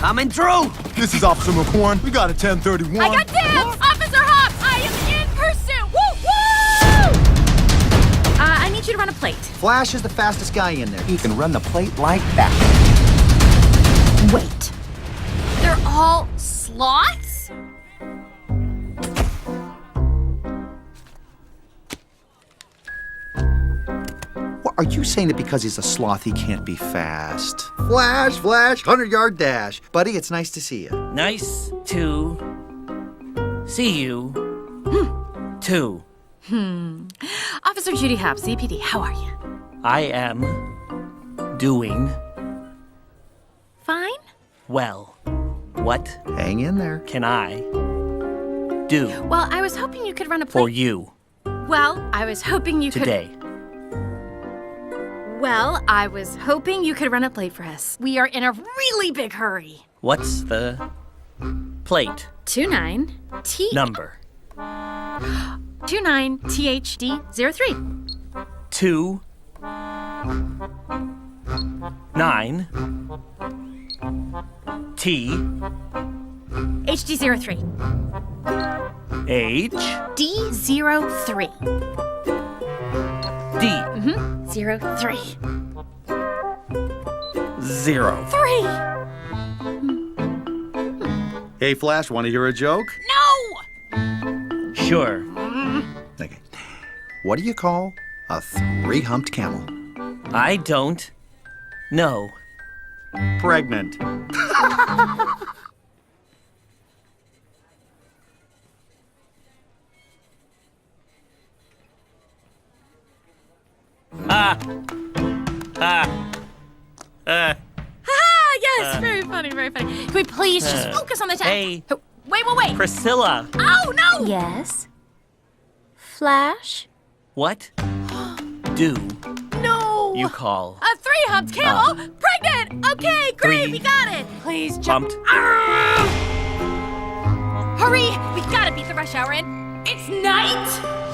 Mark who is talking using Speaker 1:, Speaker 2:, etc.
Speaker 1: Coming through!
Speaker 2: This is Officer McCorn. We got a 1031.
Speaker 3: I got dibs! Officer Hobbs, I am in pursuit! Woo, woo! I need you to run a plate.
Speaker 4: Flash is the fastest guy in there. He can run the plate like that.
Speaker 3: Wait. They're all sloths?
Speaker 4: What, are you saying that because he's a sloth he can't be fast? Flash, 100-yard dash. Buddy, it's nice to see you.
Speaker 1: Nice to see you, too.
Speaker 3: Officer Judy Hobbs, CPD, how are you?
Speaker 1: I am doing
Speaker 3: Fine?
Speaker 1: well. What
Speaker 4: Hang in there.
Speaker 1: can I do
Speaker 3: Well, I was hoping you could run a
Speaker 1: for
Speaker 3: plate.
Speaker 1: you
Speaker 3: Well, I was hoping you
Speaker 1: today?
Speaker 3: Well, I was hoping you could run a plate for us. We are in a really big hurry.
Speaker 1: What's the plate
Speaker 3: 29T
Speaker 1: number?
Speaker 3: 29THD03.
Speaker 1: 2 9 T
Speaker 3: HD03.
Speaker 1: H
Speaker 3: D03.
Speaker 1: D
Speaker 3: 03.
Speaker 1: 0.
Speaker 3: 3.
Speaker 4: Hey, Flash, want to hear a joke?
Speaker 3: No!
Speaker 1: Sure.
Speaker 4: Okay. What do you call a three-humped camel?
Speaker 1: I don't know.
Speaker 4: Pregnant.
Speaker 3: Yes, very funny, very funny. Can we please just focus on the task?
Speaker 1: Hey.
Speaker 3: Oh, wait.
Speaker 1: Priscilla,
Speaker 3: Oh, no!
Speaker 5: Yes? Flash?
Speaker 1: what do
Speaker 3: No!
Speaker 1: you call
Speaker 3: A three-humped camel? Pregnant! Okay, great,
Speaker 1: Three.
Speaker 3: we got it. Please jump.
Speaker 1: pumped?
Speaker 3: Hurry! We gotta beat the rush hour in. It's night!